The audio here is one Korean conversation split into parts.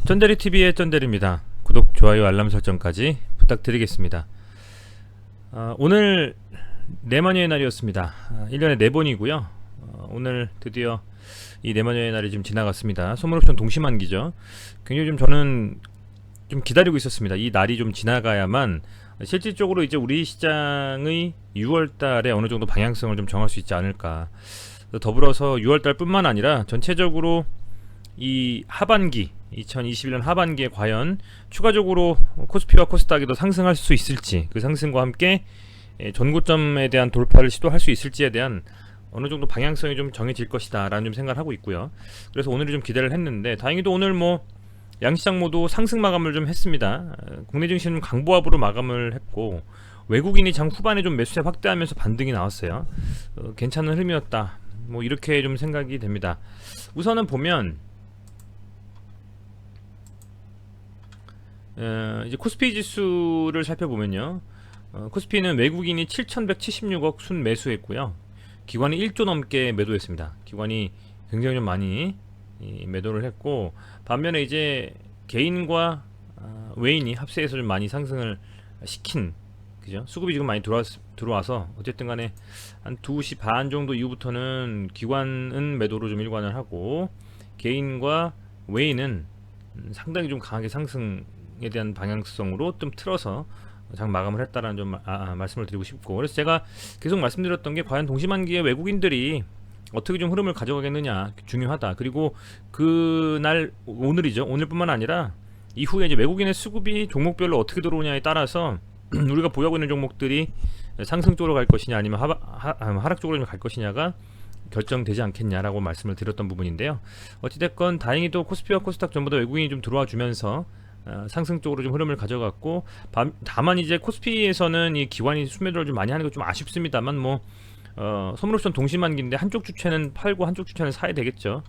쩐데리TV의 쩐데리입니다. 구독, 좋아요, 알람 설정까지 부탁드리겠습니다. 오늘 내마녀의 날이었습니다. 1년에 4번이고요. 오늘 드디어 이 내마녀의 날이 좀 지나갔습니다. 소물옵션 동시만기죠. 굉장히 좀 저는 좀 기다리고 있었습니다. 이 날이 좀 지나가야만 실질적으로 이제 우리 시장의 6월달에 어느 정도 방향성을 좀 정할 수 있지 않을까. 더불어서 6월달 뿐만 아니라 전체적으로 이 하반기 2021년 하반기에 과연 추가적으로 코스피와 코스닥이 더 상승할 수 있을지, 그 상승과 함께 전고점에 대한 돌파를 시도할 수 있을지에 대한 어느 정도 방향성이 좀 정해질 것이다 라는 좀 생각을 하고 있고요. 그래서 오늘이 좀 기대를 했는데, 다행히도 오늘 뭐 양시장 모두 상승 마감을 좀 했습니다. 국내 증시는 강보합으로 마감을 했고, 외국인이 장 후반에 좀 매수세 확대하면서 반등이 나왔어요. 괜찮은 흐름이었다, 뭐 이렇게 좀 생각이 됩니다. 우선은 보면 이제 코스피 지수를 살펴보면요, 코스피는 외국인이 7,176억 순 매수했고요, 기관이 1조 넘게 매도했습니다. 기관이 굉장히 좀 많이 매도를 했고, 반면에 이제 개인과 외인이 합세해서 좀 많이 상승을 시킨, 그죠? 수급이 지금 많이 들어와서 어쨌든 간에 한 2시 반 정도 이후부터는 기관은 매도로 좀 일관을 하고, 개인과 외인은 상당히 좀 강하게 상승에 대한 방향성으로 좀 틀어서 장 마감을 했다라는 좀 말씀을 드리고 싶고, 그래서 제가 계속 말씀드렸던 게 과연 동시만기에 외국인들이 어떻게 좀 흐름을 가져가겠느냐 중요하다. 그리고 그날 오늘이죠. 오늘뿐만 아니라 이후에 이제 외국인의 수급이 종목별로 어떻게 들어오냐에 따라서 우리가 보유하고 있는 종목들이 상승 쪽으로 갈 것이냐 아니면 하락 쪽으로 갈 것이냐가 결정되지 않겠냐라고 말씀을 드렸던 부분인데요. 어찌됐건 다행히도 코스피와 코스닥 전부 다 외국인이 좀 들어와 주면서 상승 쪽으로 좀 흐름을 가져갔고, 다만 이제 코스피에서는 이 기관이 순매도를 좀 많이 하는 게 좀 아쉽습니다만, 뭐 선물옵션 동시만기인데 한쪽 주체는 팔고 한쪽 주체는 사야 되겠죠.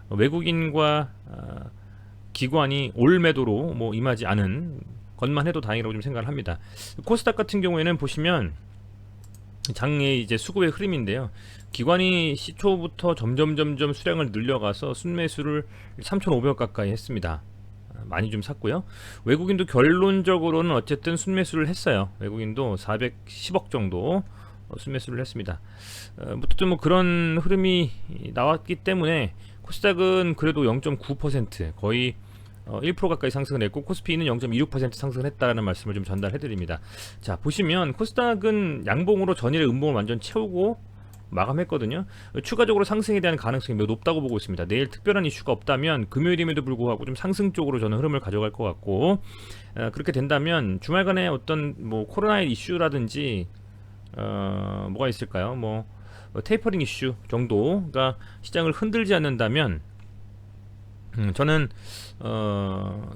외국인과 기관이 올 매도로 뭐 임하지 않은 것만 해도 다행이라고 좀 생각을 합니다. 코스닥 같은 경우에는 보시면 장의 이제 수급의 흐름인데요, 기관이 시초부터 점점 수량을 늘려가서 순매수를 3,500억 가까이 했습니다. 많이 좀 샀고요. 외국인도 결론적으로는 어쨌든 순매수를 했어요. 외국인도 410억 정도 순매수를 했습니다. 뭐 그런 흐름이 나왔기 때문에 코스닥은 그래도 0.9% 거의 1% 가까이 상승을 했고, 코스피는 0.26% 상승을 했다라는 말씀을 좀 전달해 드립니다. 자, 보시면 코스닥은 양봉으로 전일의 음봉을 완전 채우고 마감했거든요. 추가적으로 상승에 대한 가능성이 매우 높다고 보고 있습니다. 내일 특별한 이슈가 없다면 금요일임에도 불구하고 좀 상승 쪽으로 저는 흐름을 가져갈 것 같고, 그렇게 된다면 주말간에 어떤 뭐 코로나의 이슈라든지 뭐가 있을까요? 뭐 테이퍼링 이슈 정도가 시장을 흔들지 않는다면 저는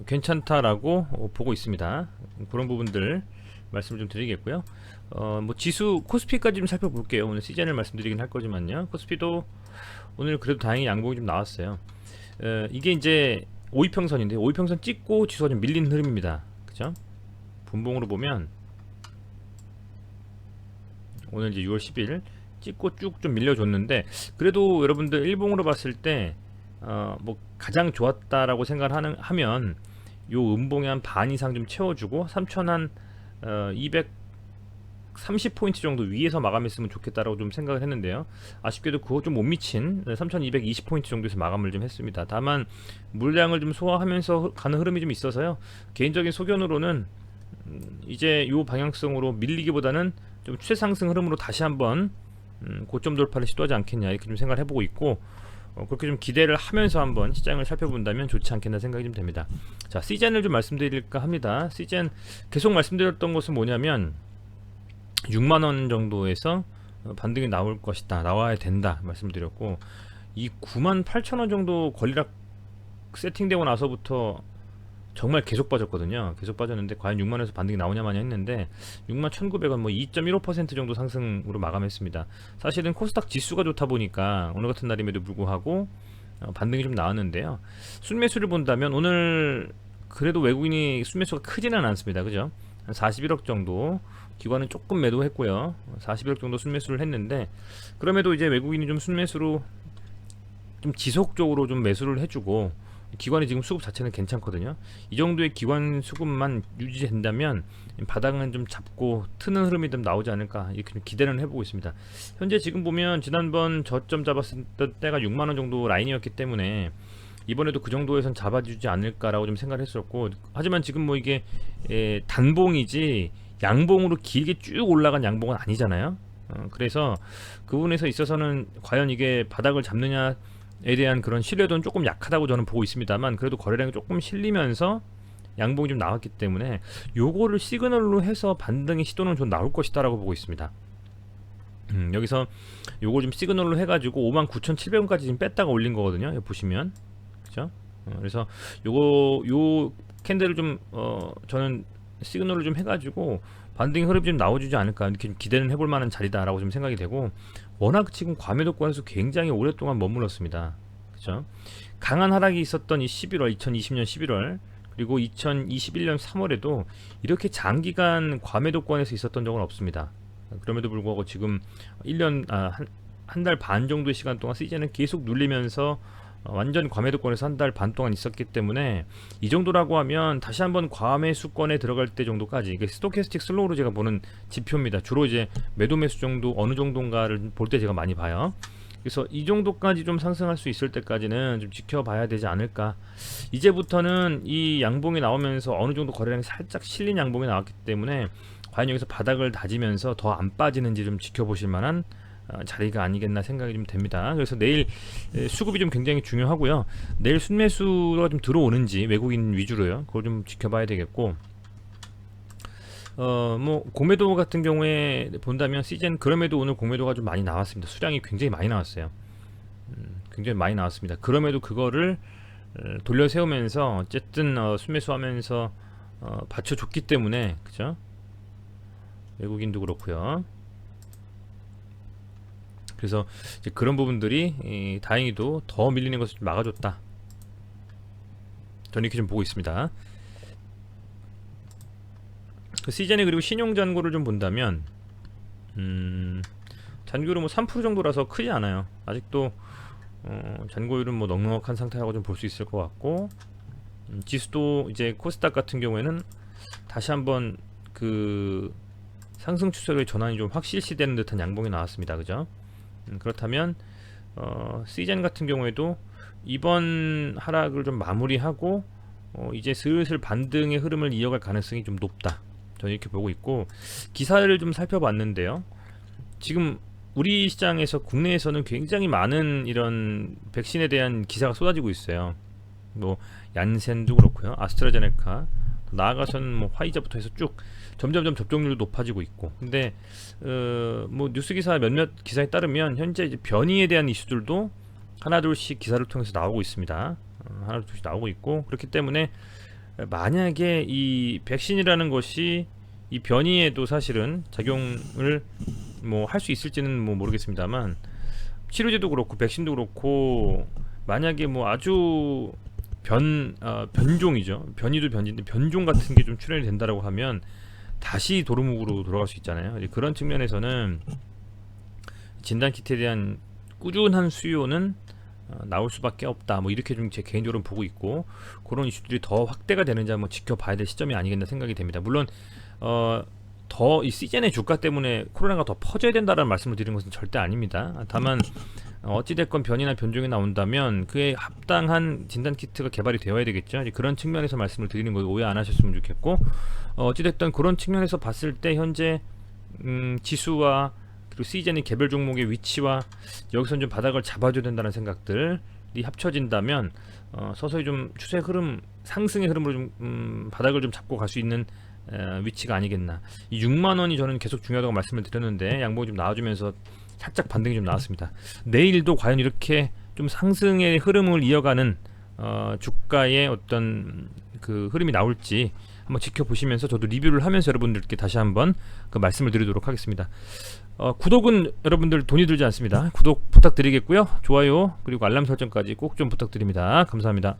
괜찮다라고 보고 있습니다. 그런 부분들 말씀을 좀 드리겠고요. 뭐 지수 코스피까지 좀 살펴볼게요. 오늘 시즌을 말씀드리긴 할 거지만요, 코스피도 오늘 그래도 다행히 양봉이 좀 나왔어요. 이게 이제 5위평선인데 5위평선 찍고 지수가 좀 밀린 흐름입니다. 그죠? 분봉으로 보면 오늘 이제 6월 10일 찍고 쭉 좀 밀려줬는데, 그래도 여러분들 일봉으로 봤을 때 뭐 가장 좋았다라고 생각을 하면 요 음봉의 한 반 이상 좀 채워주고 3,230포인트 정도 위에서 마감했으면 좋겠다라고 좀 생각을 했는데요, 아쉽게도 그거 좀 못 미친 3,220포인트 정도에서 마감을 좀 했습니다. 다만 물량을 좀 소화하면서 가는 흐름이 좀 있어서요, 개인적인 소견으로는 이제 요 방향성으로 밀리기보다는 좀 추세 상승 흐름으로 다시 한번 고점 돌파를 시도하지 않겠냐, 이렇게 좀 생각을 해보고 있고, 그렇게 좀 기대를 하면서 한번 시장을 살펴본다면 좋지 않겠나 생각이 좀 됩니다. 자, 시젠을 좀 말씀드릴까 합니다. 시젠 계속 말씀드렸던 것은 뭐냐면 6만원 정도에서 반등이 나올 것이다, 나와야 된다 말씀드렸고, 이 98,000원 정도 권리락 세팅되고 나서부터 정말 계속 빠졌거든요. 계속 빠졌는데 과연 6만원에서 반등이 나오냐 마냐 했는데 61,900원, 뭐 2.15% 정도 상승으로 마감했습니다. 사실은 코스닥 지수가 좋다 보니까 오늘 같은 날임에도 불구하고 반등이 좀 나왔는데요, 순매수를 본다면 오늘 그래도 외국인이 순매수가 크지는 않습니다. 그죠? 한 41억 정도, 기관은 조금 매도했고요, 41억 정도 순매수를 했는데, 그럼에도 이제 외국인이 좀 순매수로 좀 지속적으로 좀 매수를 해주고 기관의 지금 수급 자체는 괜찮거든요. 이 정도의 기관 수급만 유지된다면 바닥은 좀 잡고 트는 흐름이 좀 나오지 않을까 이렇게 좀 기대를 해보고 있습니다. 현재 지금 보면 지난번 저점 잡았을 때가 6만원 정도 라인이었기 때문에 이번에도 그 정도에선 잡아주지 않을까라고 좀 생각을 했었고, 하지만 지금 뭐 이게 단봉이지 양봉으로 길게 쭉 올라간 양봉은 아니잖아요. 그래서 그 부분에서 있어서는 과연 이게 바닥을 잡느냐에 대한 그런 신뢰도는 조금 약하다고 저는 보고 있습니다만, 그래도 거래량이 조금 실리면서 양봉이 좀 나왔기 때문에 요거를 시그널로 해서 반등의 시도는 좀 나올 것이다 라고 보고 있습니다. 여기서 요걸 좀 시그널로 해가지고 59,700원까지 지금 뺐다가 올린 거거든요. 여기 보시면 그죠? 그래서 요 캔들을 좀 저는 시그널을 좀 해가지고 반등의 흐름이 좀 나와주지 않을까 이렇게 좀 기대는 해볼 만한 자리다라고 좀 생각이 되고, 워낙 지금 과매도권에서 굉장히 오랫동안 머물렀습니다. 그죠? 강한 하락이 있었던 이 2020년 11월 그리고 2021년 3월에도 이렇게 장기간 과매도권에서 있었던 적은 없습니다. 그럼에도 불구하고 지금 1년 한 달 반 정도의 시간 동안 시즌은 계속 눌리면서 완전 과매도권에서 한 달 반 동안 있었기 때문에 이 정도라고 하면 다시 한번 과매수권에 들어갈 때 정도까지, 이게 스토캐스틱 슬로우로 제가 보는 지표입니다. 주로 이제 매도 매수 정도 어느 정도인가를 볼 때 제가 많이 봐요. 그래서 이 정도까지 좀 상승할 수 있을 때까지는 좀 지켜봐야 되지 않을까. 이제부터는 이 양봉이 나오면서 어느 정도 거래량이 살짝 실린 양봉이 나왔기 때문에 과연 여기서 바닥을 다지면서 더 안 빠지는지 좀 지켜보실 만한 자리가 아니겠나 생각이 좀 됩니다. 그래서 내일 수급이 좀 굉장히 중요하고요. 내일 순매수가 좀 들어오는지 외국인 위주로요. 그걸 좀 지켜봐야 되겠고, 뭐 공매도 같은 경우에 본다면 시즌 그럼에도 오늘 공매도가 좀 많이 나왔습니다. 수량이 굉장히 많이 나왔어요. 굉장히 많이 나왔습니다. 그럼에도 그거를 돌려 세우면서 어쨌든 순매수하면서 받쳐줬기 때문에, 그죠? 외국인도 그렇고요. 그래서 이제 그런 부분들이 다행히도 더 밀리는 것을 좀 막아줬다. 저는 이렇게 좀 보고 있습니다. 그 시즌에 그리고 신용 잔고를 좀 본다면 잔고율은 뭐 3% 정도라서 크지 않아요. 아직도 잔고율은 뭐 넉넉한 상태라고 좀 볼 수 있을 것 같고, 지수도 이제 코스닥 같은 경우에는 다시 한번 그 상승 추세로의 전환이 좀 확실시되는 듯한 양봉이 나왔습니다. 그죠? 그렇다면 시즌 같은 경우에도 이번 하락을 좀 마무리하고 이제 슬슬 반등의 흐름을 이어갈 가능성이 좀 높다. 저는 이렇게 보고 있고, 기사를 좀 살펴봤는데요. 지금 우리 시장에서 국내에서는 굉장히 많은 이런 백신에 대한 기사가 쏟아지고 있어요. 뭐 얀센도 그렇고요, 아스트라제네카, 나아가서는 뭐 화이자부터 해서 쭉 점점점 접종률도 높아지고 있고, 근데 뭐 뉴스 기사 몇몇 기사에 따르면 현재 이제 변이에 대한 이슈들도 하나둘씩 기사를 통해서 나오고 있습니다. 하나둘씩 나오고 있고, 그렇기 때문에 만약에 이 백신이라는 것이 이 변이에도 사실은 작용을 뭐 할 수 있을지는 뭐 모르겠습니다만, 치료제도 그렇고 백신도 그렇고 만약에 뭐 아주 변종이죠. 변이도 변인데 변종 같은 게 좀 출현이 된다라고 하면 다시 도루묵으로 돌아갈 수 있잖아요. 이제 그런 측면에서는 진단키트에 대한 꾸준한 수요는 나올 수밖에 없다. 뭐 이렇게 좀 제 개인적으로 보고 있고, 그런 이슈들이 더 확대가 되는지 한번 지켜봐야 될 시점이 아니겠나 생각이 됩니다. 물론 더 이 시즌의 주가 때문에 코로나가 더 퍼져야 된다는 말씀을 드리는 것은 절대 아닙니다. 다만 어찌됐건 변이나 변종이 나온다면 그에 합당한 진단키트가 개발이 되어야 되겠죠. 이제 그런 측면에서 말씀을 드리는 거 오해 안 하셨으면 좋겠고, 어찌됐든 그런 측면에서 봤을 때 현재 지수와 그리고 시즌의 개별 종목의 위치와 여기서 좀 바닥을 잡아줘야 된다는 생각들이 합쳐진다면 서서히 좀 추세 흐름, 상승의 흐름으로 좀 바닥을 좀 잡고 갈 수 있는 위치가 아니겠나. 이 6만원이 저는 계속 중요하다고 말씀을 드렸는데 양봉이 좀 나와주면서 살짝 반등이 좀 나왔습니다. 내일도 과연 이렇게 좀 상승의 흐름을 이어가는 주가의 어떤 그 흐름이 나올지 한번 지켜보시면서 저도 리뷰를 하면서 여러분들께 다시 한번 그 말씀을 드리도록 하겠습니다. 구독은 여러분들 돈이 들지 않습니다. 구독 부탁드리겠고요. 좋아요 그리고 알람 설정까지 꼭 좀 부탁드립니다. 감사합니다.